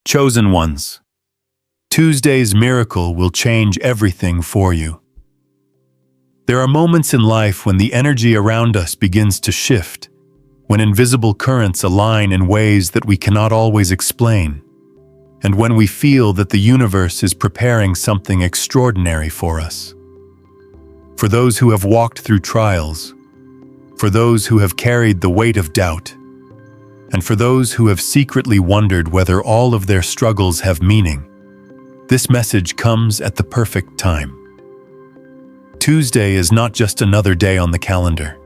Chosen ones, Tuesday's miracle will change everything for you. There are moments in life when the energy around us begins to shift, when invisible currents align in ways that we cannot always explain, and when we feel that the universe is preparing something extraordinary for us. For those who have walked through trials, for those who have carried the weight of doubt, and for those who have secretly wondered whether all of their struggles have meaning, this message comes at the perfect time. Tuesday is not just another day on the calendar.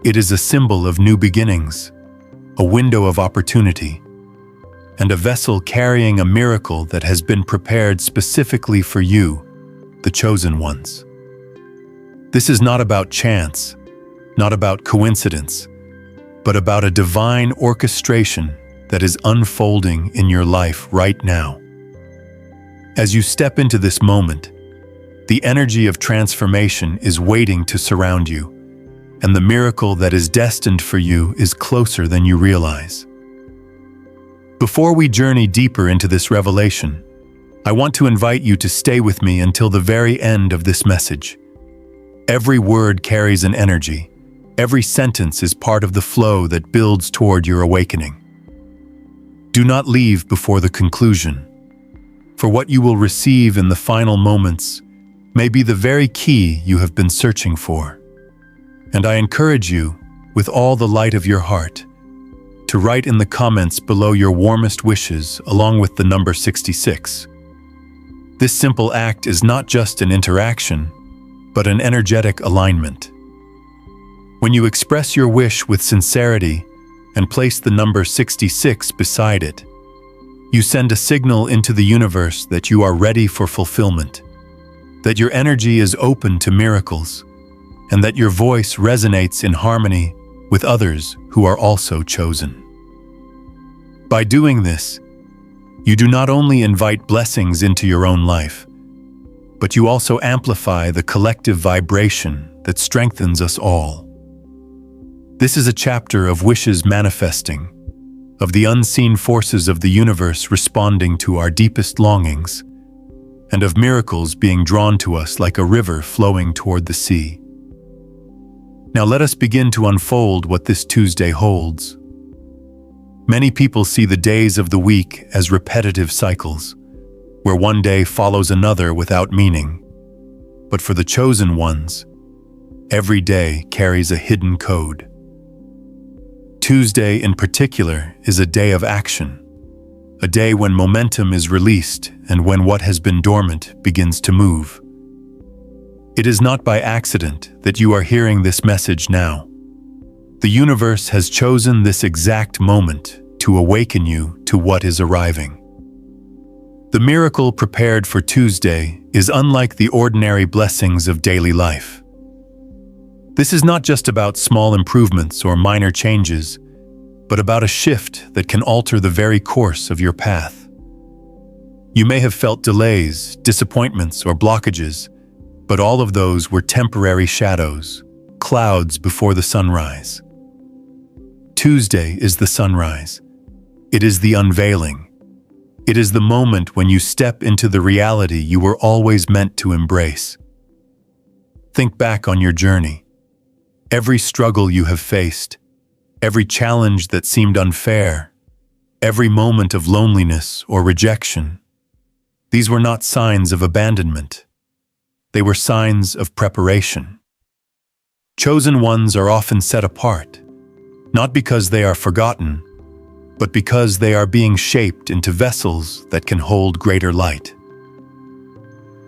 It is a symbol of new beginnings, a window of opportunity, and a vessel carrying a miracle that has been prepared specifically for you, the chosen ones. This is not about chance, not about coincidence, but about a divine orchestration that is unfolding in your life right now. As you step into this moment, the energy of transformation is waiting to surround you, and the miracle that is destined for you is closer than you realize. Before we journey deeper into this revelation, I want to invite you to stay with me until the very end of this message. Every word carries an energy. Every sentence is part of the flow that builds toward your awakening. Do not leave before the conclusion, for what you will receive in the final moments may be the very key you have been searching for. And I encourage you, with all the light of your heart, to write in the comments below your warmest wishes along with the number 66. This simple act is not just an interaction, but an energetic alignment. When you express your wish with sincerity and place the number 66 beside it, you send a signal into the universe that you are ready for fulfillment, that your energy is open to miracles, and that your voice resonates in harmony with others who are also chosen. By doing this, you do not only invite blessings into your own life, but you also amplify the collective vibration that strengthens us all. This is a chapter of wishes manifesting, of the unseen forces of the universe responding to our deepest longings, and of miracles being drawn to us like a river flowing toward the sea. Now let us begin to unfold what this Tuesday holds. Many people see the days of the week as repetitive cycles, where one day follows another without meaning. But for the chosen ones, every day carries a hidden code. Tuesday in particular is a day of action, a day when momentum is released and when what has been dormant begins to move. It is not by accident that you are hearing this message now. The universe has chosen this exact moment to awaken you to what is arriving. The miracle prepared for Tuesday is unlike the ordinary blessings of daily life. This is not just about small improvements or minor changes, but about a shift that can alter the very course of your path. You may have felt delays, disappointments, or blockages, but all of those were temporary shadows, clouds before the sunrise. Tuesday is the sunrise. It is the unveiling. It is the moment when you step into the reality you were always meant to embrace. Think back on your journey. Every struggle you have faced, every challenge that seemed unfair, every moment of loneliness or rejection, these were not signs of abandonment. They were signs of preparation. Chosen ones are often set apart, not because they are forgotten, but because they are being shaped into vessels that can hold greater light.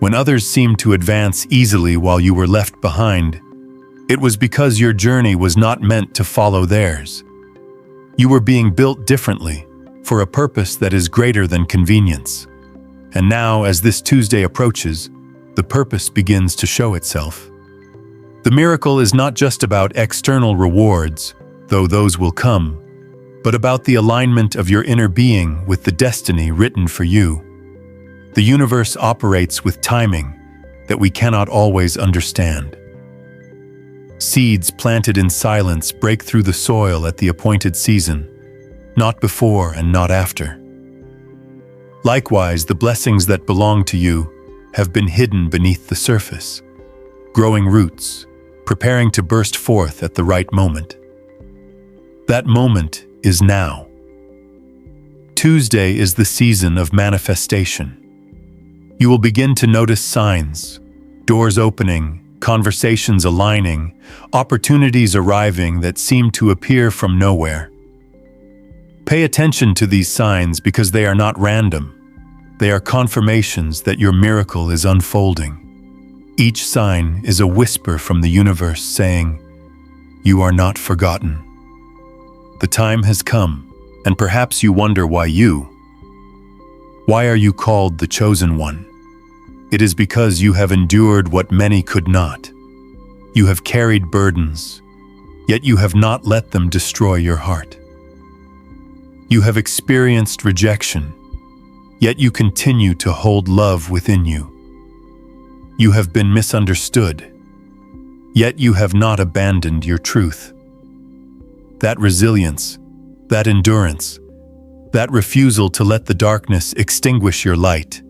When others seemed to advance easily while you were left behind, it was because your journey was not meant to follow theirs. You were being built differently, for a purpose that is greater than convenience. And now, as this Tuesday approaches, the purpose begins to show itself. The miracle is not just about external rewards, though those will come, but about the alignment of your inner being with the destiny written for you. The universe operates with timing that we cannot always understand. Seeds planted in silence break through the soil at the appointed season, not before and not after. Likewise, the blessings that belong to you have been hidden beneath the surface, growing roots, preparing to burst forth at the right moment. That moment is now. Tuesday is the season of manifestation. You will begin to notice signs, doors opening, conversations aligning, opportunities arriving that seem to appear from nowhere. Pay attention to these signs because they are not random. They are confirmations that your miracle is unfolding. Each sign is a whisper from the universe saying, "You are not forgotten." The time has come, and perhaps you wonder why you. Why are you called the chosen one? It is because you have endured what many could not. You have carried burdens, yet you have not let them destroy your heart. You have experienced rejection, yet you continue to hold love within you. You have been misunderstood, yet you have not abandoned your truth. That resilience, that endurance, that refusal to let the darkness extinguish your light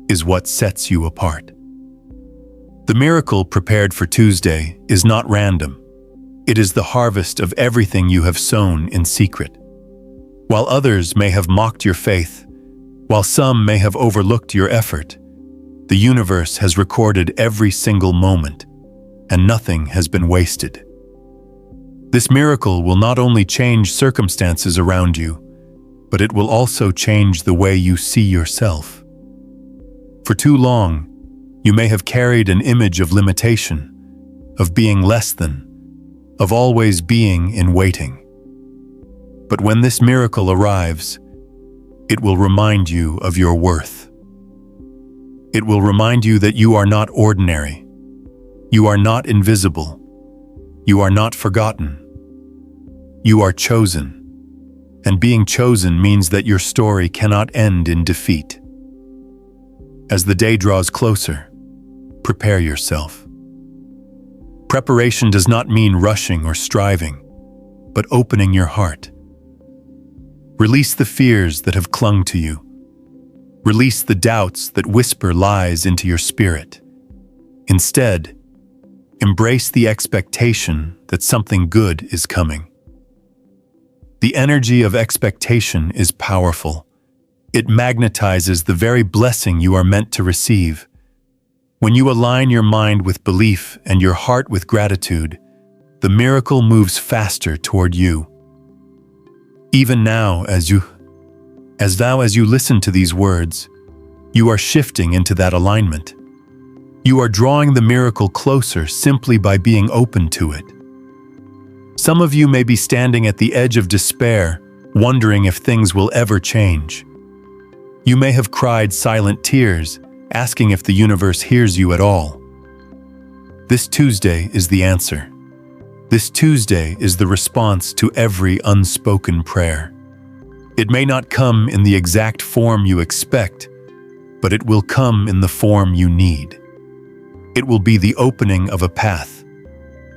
is what sets you apart. The miracle prepared for Tuesday is not random. It is the harvest of everything you have sown in secret. While others may have mocked your faith, while some may have overlooked your effort, the universe has recorded every single moment, and nothing has been wasted. This miracle will not only change circumstances around you, but it will also change the way you see yourself. For too long, you may have carried an image of limitation, of being less than, of always being in waiting. But when this miracle arrives, it will remind you of your worth. It will remind you that you are not ordinary. You are not invisible. You are not forgotten. You are chosen. And being chosen means that your story cannot end in defeat. As the day draws closer, prepare yourself. Preparation does not mean rushing or striving, but opening your heart. Release the fears that have clung to you. Release the doubts that whisper lies into your spirit. Instead, embrace the expectation that something good is coming. The energy of expectation is powerful. It magnetizes the very blessing you are meant to receive. When you align your mind with belief and your heart with gratitude, the miracle moves faster toward you. Even now, as you listen to these words, you are shifting into that alignment. You are drawing the miracle closer simply by being open to it. Some of you may be standing at the edge of despair, wondering if things will ever change. You may have cried silent tears, asking if the universe hears you at all. This Tuesday is the answer. This Tuesday is the response to every unspoken prayer. It may not come in the exact form you expect, but it will come in the form you need. It will be the opening of a path,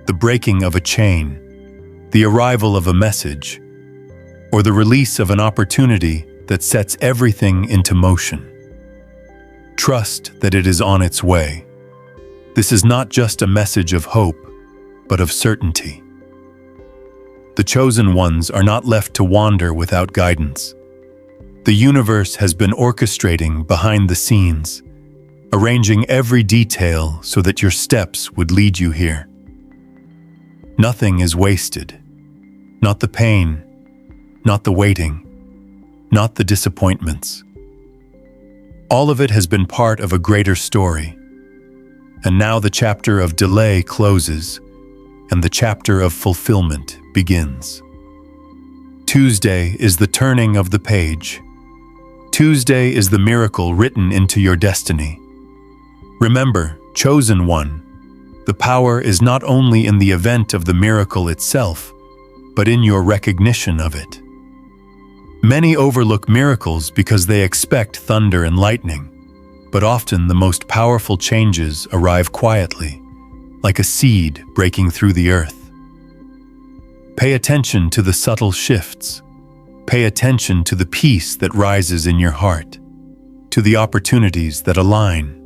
the breaking of a chain, the arrival of a message, or the release of an opportunity that sets everything into motion. Trust that it is on its way. This is not just a message of hope, but of certainty. The chosen ones are not left to wander without guidance. The universe has been orchestrating behind the scenes, arranging every detail so that your steps would lead you here. Nothing is wasted. Not the pain, not the waiting, not the disappointments. All of it has been part of a greater story. And now the chapter of delay closes, and the chapter of fulfillment begins. Tuesday is the turning of the page. Tuesday is the miracle written into your destiny. Remember, chosen one, the power is not only in the event of the miracle itself, but in your recognition of it. Many overlook miracles because they expect thunder and lightning, but often the most powerful changes arrive quietly, like a seed breaking through the earth. Pay attention to the subtle shifts. Pay attention to the peace that rises in your heart. to the opportunities that align,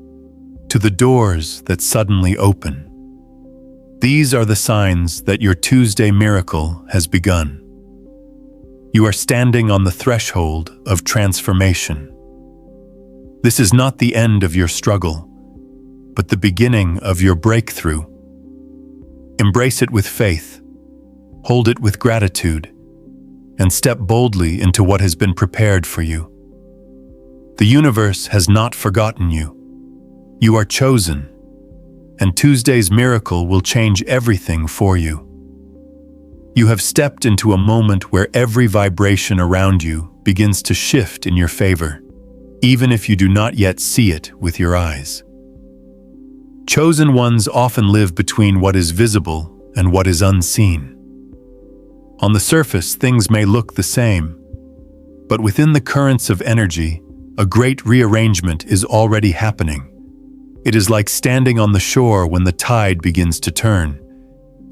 to the doors that suddenly open. These are the signs that your Tuesday miracle has begun. You are standing on the threshold of transformation. This is not the end of your struggle, but the beginning of your breakthrough. Embrace it with faith, hold it with gratitude, and step boldly into what has been prepared for you. The universe has not forgotten you. You are chosen, and Tuesday's miracle will change everything for you. You have stepped into a moment where every vibration around you begins to shift in your favor, even if you do not yet see it with your eyes. Chosen ones often live between what is visible and what is unseen. On the surface, things may look the same, but within the currents of energy, a great rearrangement is already happening. It is like standing on the shore when the tide begins to turn.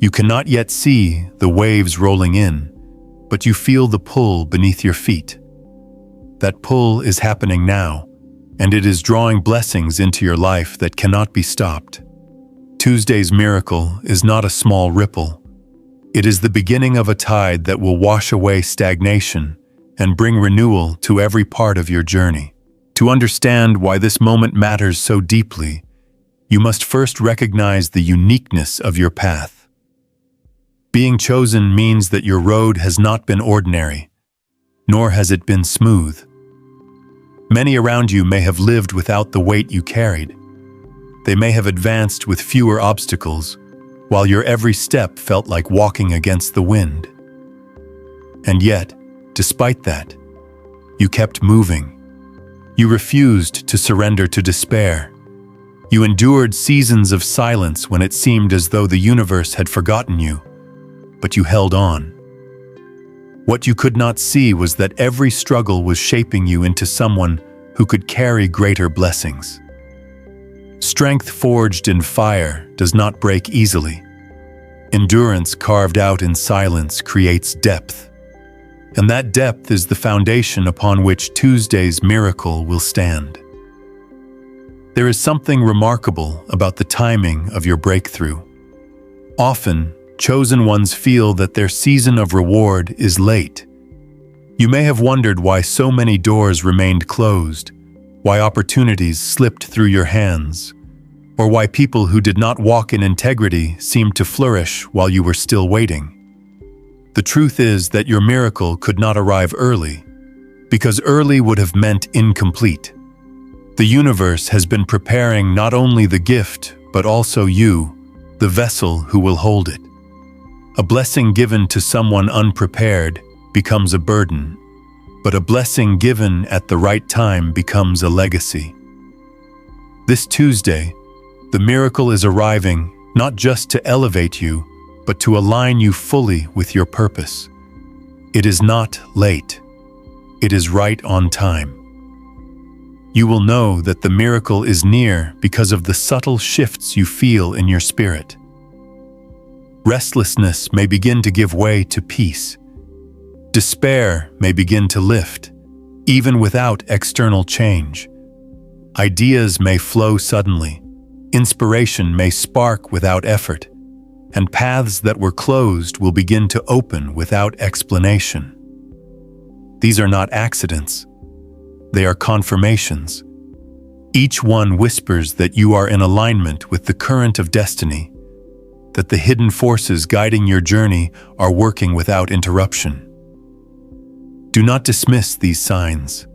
You cannot yet see the waves rolling in, but you feel the pull beneath your feet. That pull is happening now, and it is drawing blessings into your life that cannot be stopped. Tuesday's miracle is not a small ripple. It is the beginning of a tide that will wash away stagnation and bring renewal to every part of your journey. To understand why this moment matters so deeply, you must first recognize the uniqueness of your path. Being chosen means that your road has not been ordinary, nor has it been smooth. Many around you may have lived without the weight you carried. They may have advanced with fewer obstacles, while your every step felt like walking against the wind. And yet, despite that, you kept moving. You refused to surrender to despair. You endured seasons of silence when it seemed as though the universe had forgotten you, but you held on. What you could not see was that every struggle was shaping you into someone who could carry greater blessings. Strength forged in fire does not break easily. Endurance carved out in silence creates depth. And that depth is the foundation upon which Tuesday's miracle will stand. There is something remarkable about the timing of your breakthrough. Often, chosen ones feel that their season of reward is late. You may have wondered why so many doors remained closed, why opportunities slipped through your hands, or why people who did not walk in integrity seemed to flourish while you were still waiting. The truth is that your miracle could not arrive early, because early would have meant incomplete. The universe has been preparing not only the gift, but also you, the vessel who will hold it. A blessing given to someone unprepared becomes a burden, but a blessing given at the right time becomes a legacy. This Tuesday, the miracle is arriving not just to elevate you, but to align you fully with your purpose. It is not late. It is right on time. You will know that the miracle is near because of the subtle shifts you feel in your spirit. Restlessness may begin to give way to peace. Despair may begin to lift, even without external change. Ideas may flow suddenly. Inspiration may spark without effort, and paths that were closed will begin to open without explanation. These are not accidents. They are confirmations. Each one whispers that you are in alignment with the current of destiny, that the hidden forces guiding your journey are working without interruption. Do not dismiss these signs.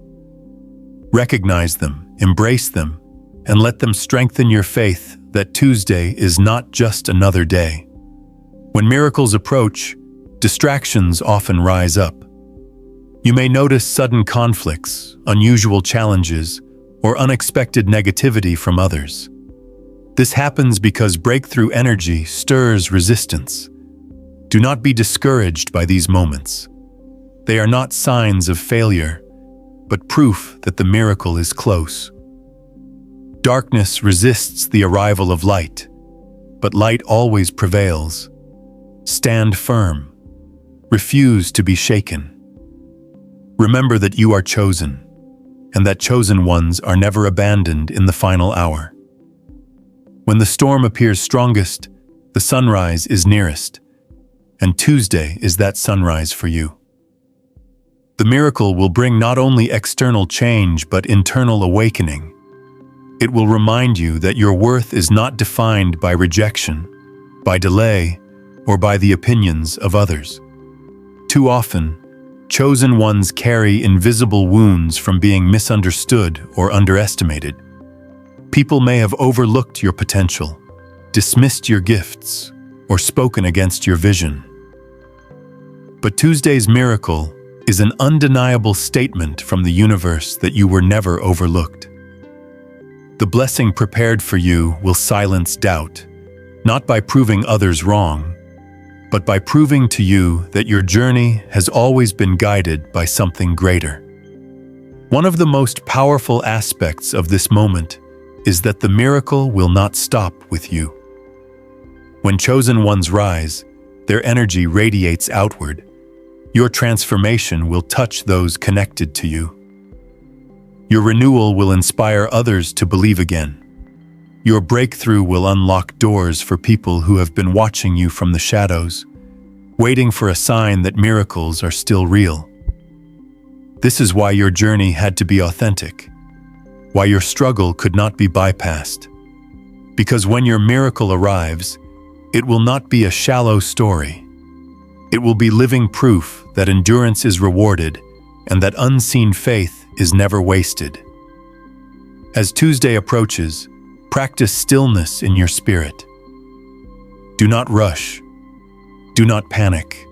Recognize them, embrace them, and let them strengthen your faith that Tuesday is not just another day. When miracles approach, distractions often rise up. You may notice sudden conflicts, unusual challenges, or unexpected negativity from others. This happens because breakthrough energy stirs resistance. Do not be discouraged by these moments. They are not signs of failure, but proof that the miracle is close. Darkness resists the arrival of light, but light always prevails. Stand firm. Refuse to be shaken. Remember that you are chosen. and that chosen ones are never abandoned in the final hour. When the storm appears strongest, the sunrise is nearest, and Tuesday is that sunrise for you. The miracle will bring not only external change but internal awakening. It will remind you that your worth is not defined by rejection, by delay, or by the opinions of others. Too often, chosen ones carry invisible wounds from being misunderstood or underestimated. People may have overlooked your potential, dismissed your gifts, or spoken against your vision. But Tuesday's miracle is an undeniable statement from the universe that you were never overlooked. The blessing prepared for you will silence doubt, not by proving others wrong, but by proving to you that your journey has always been guided by something greater. One of the most powerful aspects of this moment is that the miracle will not stop with you. When chosen ones rise, their energy radiates outward. Your transformation will touch those connected to you. Your renewal will inspire others to believe again. Your breakthrough will unlock doors for people who have been watching you from the shadows, waiting for a sign that miracles are still real. This is why your journey had to be authentic, why your struggle could not be bypassed. Because when your miracle arrives, it will not be a shallow story. It will be living proof that endurance is rewarded and that unseen faith is never wasted. As Tuesday approaches, practice stillness in your spirit. Do not rush. Do not panic.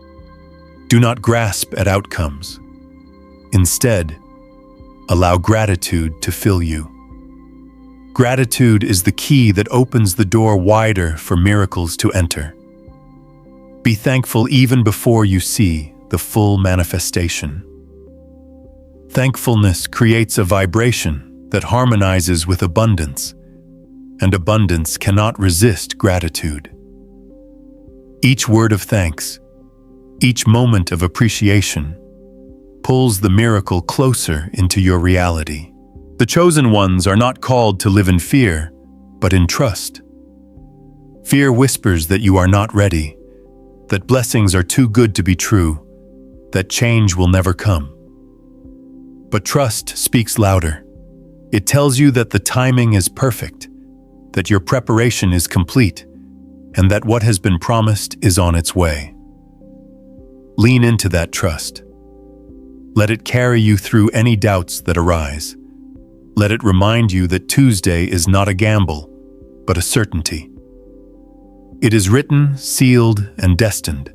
Do not grasp at outcomes. Instead, allow gratitude to fill you. Gratitude is the key that opens the door wider for miracles to enter. Be thankful even before you see the full manifestation. Thankfulness creates a vibration that harmonizes with abundance, and abundance cannot resist gratitude. Each word of thanks, each moment of appreciation, pulls the miracle closer into your reality. The chosen ones are not called to live in fear, but in trust. Fear whispers that you are not ready, that blessings are too good to be true, that change will never come. But trust speaks louder. It tells you that the timing is perfect, that your preparation is complete, and that what has been promised is on its way. Lean into that trust. Let it carry you through any doubts that arise. Let it remind you that Tuesday is not a gamble, but a certainty. It is written, sealed, and destined.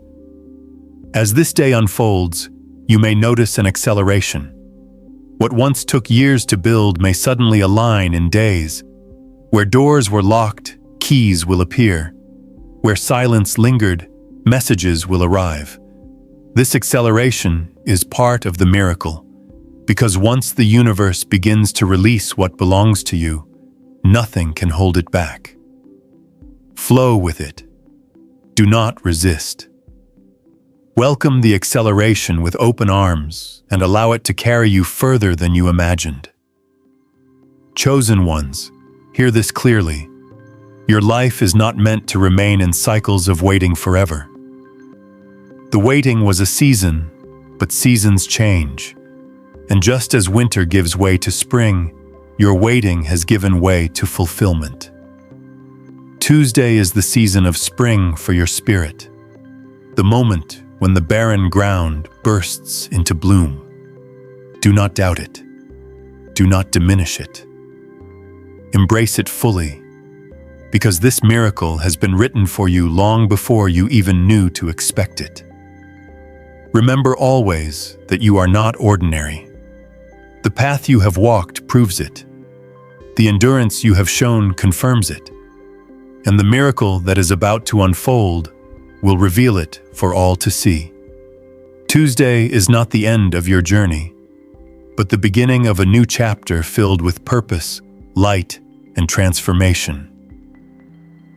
As this day unfolds, you may notice an acceleration. What once took years to build may suddenly align in days. Where doors were locked, keys will appear. Where silence lingered, messages will arrive. This acceleration is part of the miracle, because once the universe begins to release what belongs to you, nothing can hold it back. Flow with it. Do not resist. Welcome the acceleration with open arms and allow it to carry you further than you imagined. Chosen ones, hear this clearly. Your life is not meant to remain in cycles of waiting forever. The waiting was a season, but seasons change. And just as winter gives way to spring, your waiting has given way to fulfillment. Tuesday is the season of spring for your spirit, the moment when the barren ground bursts into bloom. Do not doubt it. Do not diminish it. Embrace it fully, because this miracle has been written for you long before you even knew to expect it. Remember always that you are not ordinary. The path you have walked proves it. The endurance you have shown confirms it. And the miracle that is about to unfold will reveal it for all to see. Tuesday is not the end of your journey, but the beginning of a new chapter filled with purpose, light, and transformation.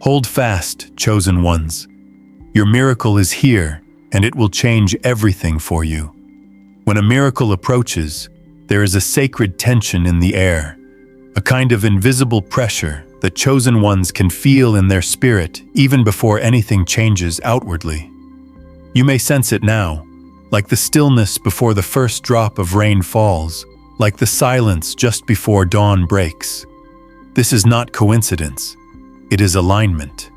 Hold fast, chosen ones. Your miracle is here, and it will change everything for you. When a miracle approaches, There is a sacred tension in the air, a kind of invisible pressure that chosen ones can feel in their spirit even before anything changes outwardly. You may sense it now, like the stillness before the first drop of rain falls, like the silence just before dawn breaks. This is not coincidence, it is alignment.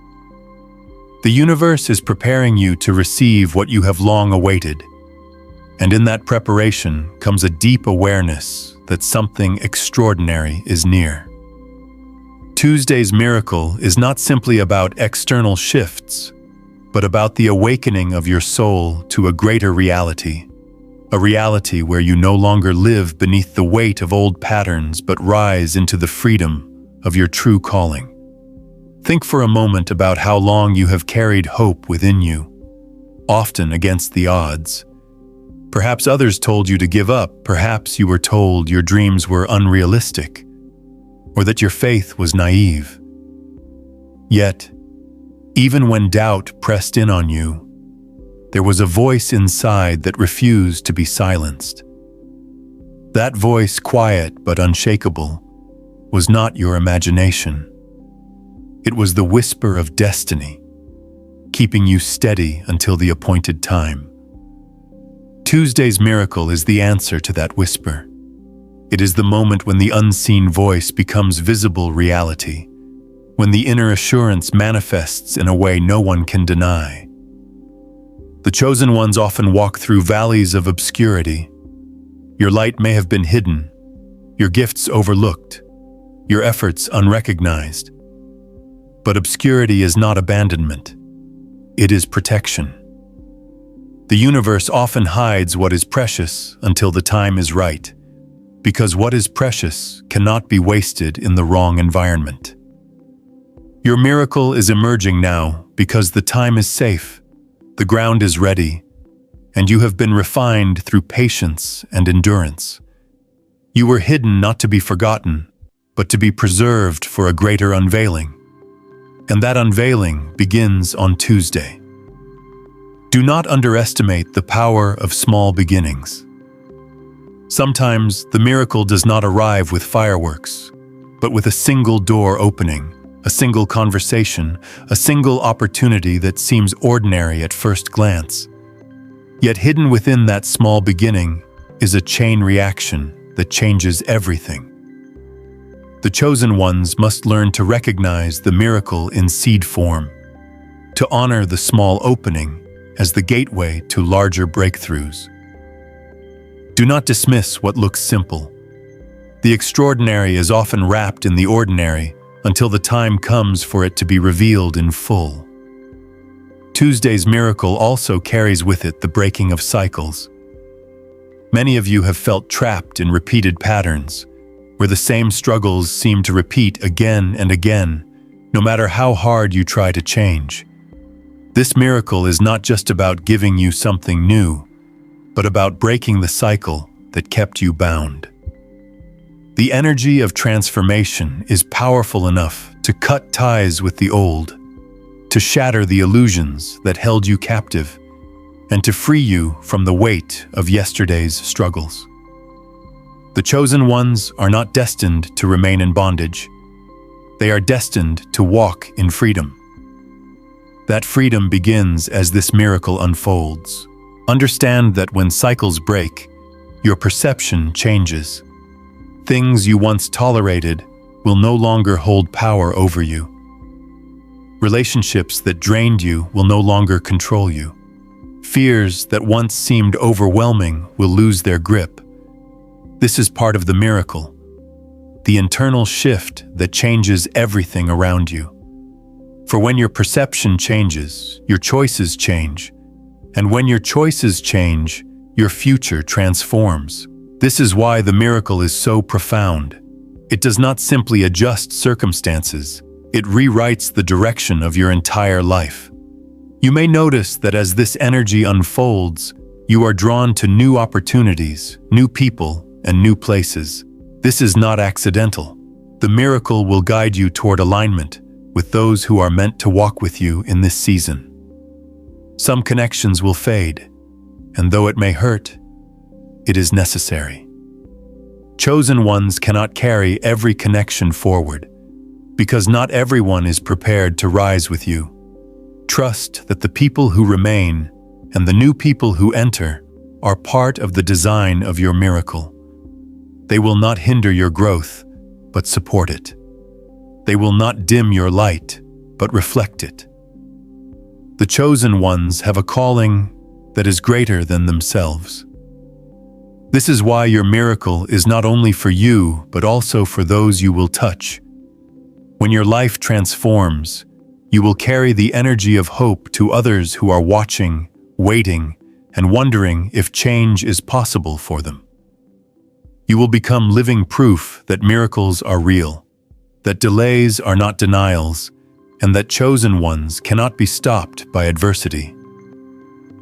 The universe is preparing you to receive what you have long awaited, and in that preparation comes a deep awareness that something extraordinary is near. Tuesday's miracle is not simply about external shifts, but about the awakening of your soul to a greater reality, a reality where you no longer live beneath the weight of old patterns but rise into the freedom of your true calling. Think for a moment about how long you have carried hope within you, often against the odds. Perhaps others told you to give up, perhaps you were told your dreams were unrealistic, or that your faith was naive. Yet, even when doubt pressed in on you, there was a voice inside that refused to be silenced. That voice, quiet but unshakable, was not your imagination. It was the whisper of destiny, keeping you steady until the appointed time. Tuesday's miracle is the answer to that whisper. It is the moment when the unseen voice becomes visible reality, when the inner assurance manifests in a way no one can deny. The chosen ones often walk through valleys of obscurity. Your light may have been hidden, your gifts overlooked, your efforts unrecognized. But obscurity is not abandonment. It is protection. The universe often hides what is precious until the time is right, because what is precious cannot be wasted in the wrong environment. Your miracle is emerging now because the time is safe, the ground is ready, and you have been refined through patience and endurance. You were hidden not to be forgotten, but to be preserved for a greater unveiling. And that unveiling begins on Tuesday. Do not underestimate the power of small beginnings. Sometimes the miracle does not arrive with fireworks, but with a single door opening, a single conversation, a single opportunity that seems ordinary at first glance. Yet hidden within that small beginning is a chain reaction that changes everything. The chosen ones must learn to recognize the miracle in seed form, to honor the small opening as the gateway to larger breakthroughs. Do not dismiss what looks simple. The extraordinary is often wrapped in the ordinary until the time comes for it to be revealed in full. Tuesday's miracle also carries with it the breaking of cycles. Many of you have felt trapped in repeated patterns, where the same struggles seem to repeat again and again, no matter how hard you try to change. This miracle is not just about giving you something new, but about breaking the cycle that kept you bound. The energy of transformation is powerful enough to cut ties with the old, to shatter the illusions that held you captive, and to free you from the weight of yesterday's struggles. The chosen ones are not destined to remain in bondage. They are destined to walk in freedom. That freedom begins as this miracle unfolds. Understand that when cycles break, your perception changes. Things you once tolerated will no longer hold power over you. Relationships that drained you will no longer control you. Fears that once seemed overwhelming will lose their grip. This is part of the miracle, the internal shift that changes everything around you. For when your perception changes, your choices change. And when your choices change, your future transforms. This is why the miracle is so profound. It does not simply adjust circumstances, it rewrites the direction of your entire life. You may notice that as this energy unfolds, you are drawn to new opportunities, new people, and new places. This is not accidental. The miracle will guide you toward alignment with those who are meant to walk with you in this season. Some connections will fade, and though it may hurt, it is necessary. Chosen ones cannot carry every connection forward, because not everyone is prepared to rise with you. Trust that the people who remain and the new people who enter are part of the design of your miracle. They will not hinder your growth, but support it. They will not dim your light, but reflect it. The chosen ones have a calling that is greater than themselves. This is why your miracle is not only for you, but also for those you will touch. When your life transforms, you will carry the energy of hope to others who are watching, waiting, and wondering if change is possible for them. You will become living proof that miracles are real, that delays are not denials, and that chosen ones cannot be stopped by adversity.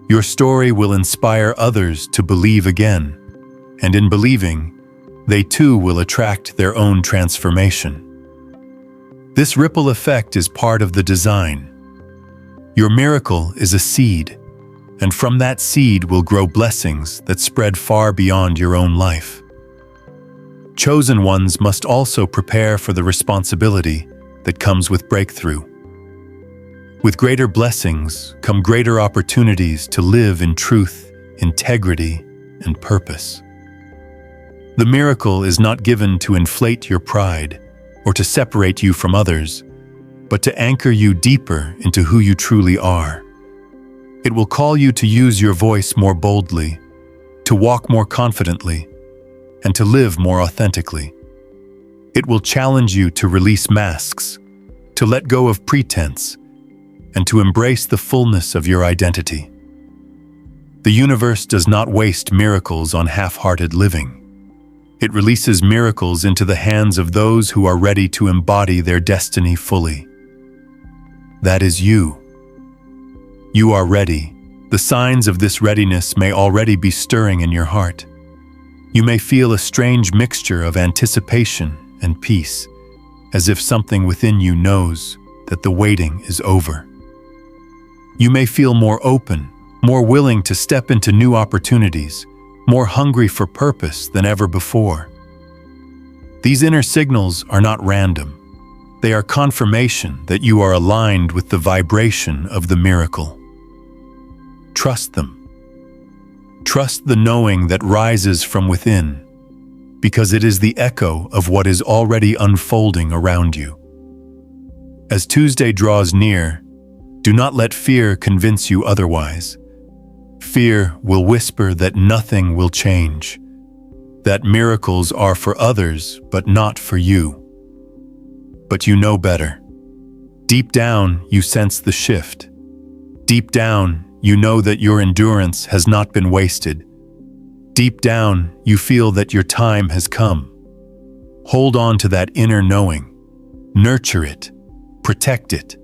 Your story will inspire others to believe again, and in believing, they too will attract their own transformation. This ripple effect is part of the design. Your miracle is a seed, and from that seed will grow blessings that spread far beyond your own life. Chosen ones must also prepare for the responsibility that comes with breakthrough. With greater blessings come greater opportunities to live in truth, integrity, and purpose. The miracle is not given to inflate your pride or to separate you from others, but to anchor you deeper into who you truly are. It will call you to use your voice more boldly, to walk more confidently, and to live more authentically. It will challenge you to release masks, to let go of pretense, and to embrace the fullness of your identity. The universe does not waste miracles on half-hearted living. It releases miracles into the hands of those who are ready to embody their destiny fully. That is you. You are ready. The signs of this readiness may already be stirring in your heart. You may feel a strange mixture of anticipation and peace, as if something within you knows that the waiting is over. You may feel more open, more willing to step into new opportunities, more hungry for purpose than ever before. These inner signals are not random. They are confirmation that you are aligned with the vibration of the miracle. Trust them. Trust the knowing that rises from within, because it is the echo of what is already unfolding around you. As Tuesday draws near, do not let fear convince you otherwise. Fear will whisper that nothing will change, that miracles are for others but not for you. But you know better. Deep down, you sense the shift. Deep down, you know that your endurance has not been wasted. Deep down, you feel that your time has come. Hold on to that inner knowing. Nurture it. Protect it.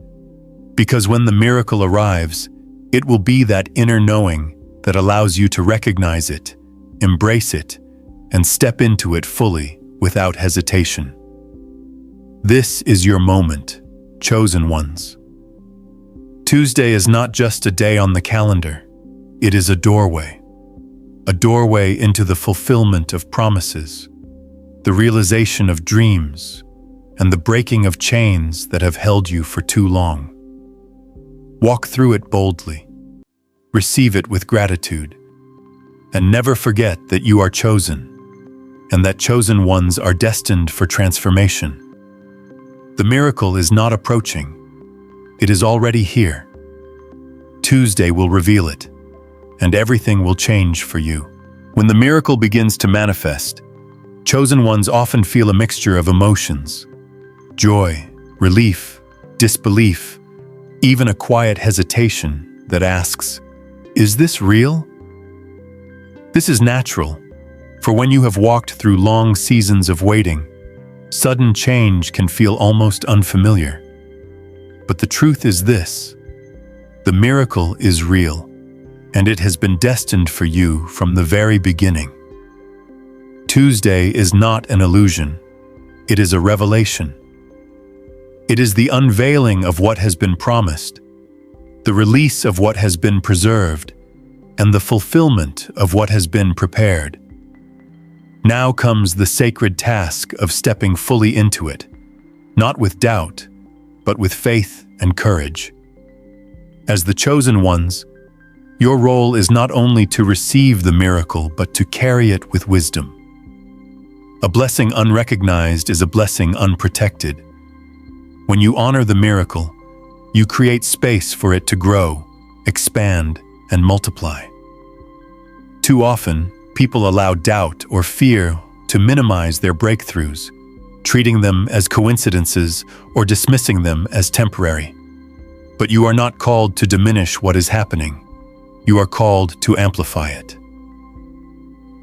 Because when the miracle arrives, it will be that inner knowing that allows you to recognize it, embrace it, and step into it fully without hesitation. This is your moment, chosen ones. Tuesday is not just a day on the calendar. It is a doorway into the fulfillment of promises, the realization of dreams, and the breaking of chains that have held you for too long. Walk through it boldly. Receive it with gratitude. And never forget that you are chosen, and that chosen ones are destined for transformation. The miracle is not approaching. It is already here. Tuesday will reveal it, and everything will change for you. When the miracle begins to manifest, chosen ones often feel a mixture of emotions: joy, relief, disbelief, even a quiet hesitation that asks, "Is this real?" This is natural, for when you have walked through long seasons of waiting, sudden change can feel almost unfamiliar. But the truth is this: the miracle is real, and it has been destined for you from the very beginning. Tuesday is not an illusion. It is a revelation. It is the unveiling of what has been promised, the release of what has been preserved, and the fulfillment of what has been prepared. Now comes the sacred task of stepping fully into it, not with doubt, but with faith and courage. As the chosen ones, your role is not only to receive the miracle, but to carry it with wisdom. A blessing unrecognized is a blessing unprotected. When you honor the miracle, you create space for it to grow, expand, and multiply. Too often, people allow doubt or fear to minimize their breakthroughs, treating them as coincidences or dismissing them as temporary. But you are not called to diminish what is happening. You are called to amplify it.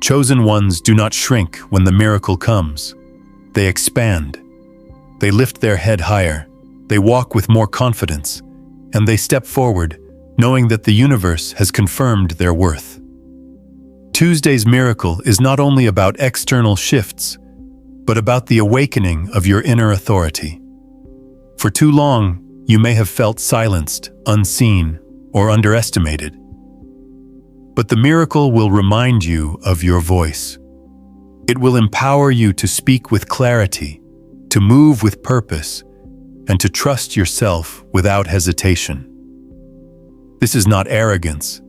Chosen ones do not shrink when the miracle comes. They expand. They lift their head higher. They walk with more confidence, and they step forward, knowing that the universe has confirmed their worth. Tuesday's miracle is not only about external shifts, but about the awakening of your inner authority. For too long, you may have felt silenced, unseen, or underestimated. But the miracle will remind you of your voice. It will empower you to speak with clarity, to move with purpose, and to trust yourself without hesitation. This is not arrogance,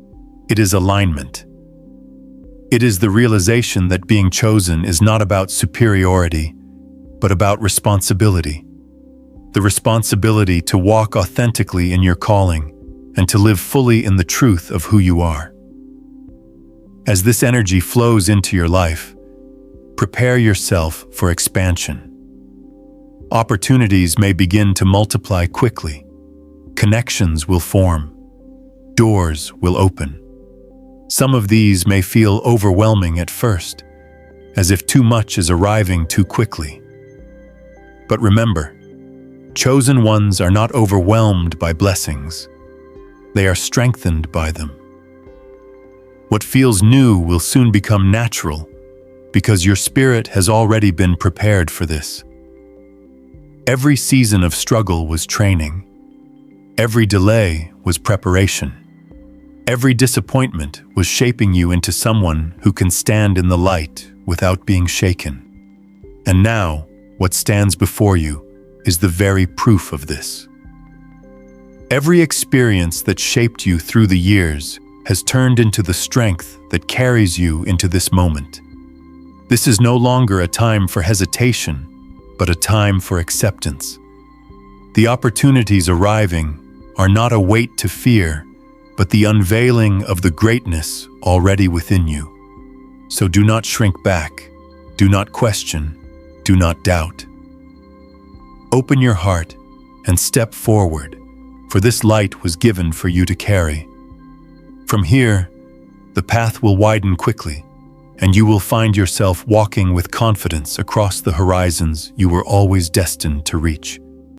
it is alignment. It is the realization that being chosen is not about superiority, but about responsibility. The responsibility to walk authentically in your calling and to live fully in the truth of who you are. As this energy flows into your life, prepare yourself for expansion. Opportunities may begin to multiply quickly. Connections will form. Doors will open. Some of these may feel overwhelming at first, as if too much is arriving too quickly. But remember, chosen ones are not overwhelmed by blessings. They are strengthened by them. What feels new will soon become natural, because your spirit has already been prepared for this. Every season of struggle was training. Every delay was preparation. Every disappointment was shaping you into someone who can stand in the light without being shaken. And now, what stands before you is the very proof of this. Every experience that shaped you through the years has turned into the strength that carries you into this moment. This is no longer a time for hesitation, but a time for acceptance. The opportunities arriving are not a weight to fear, but the unveiling of the greatness already within you. So do not shrink back, do not question, do not doubt. Open your heart and step forward, for this light was given for you to carry. From here, the path will widen quickly, and you will find yourself walking with confidence across the horizons you were always destined to reach.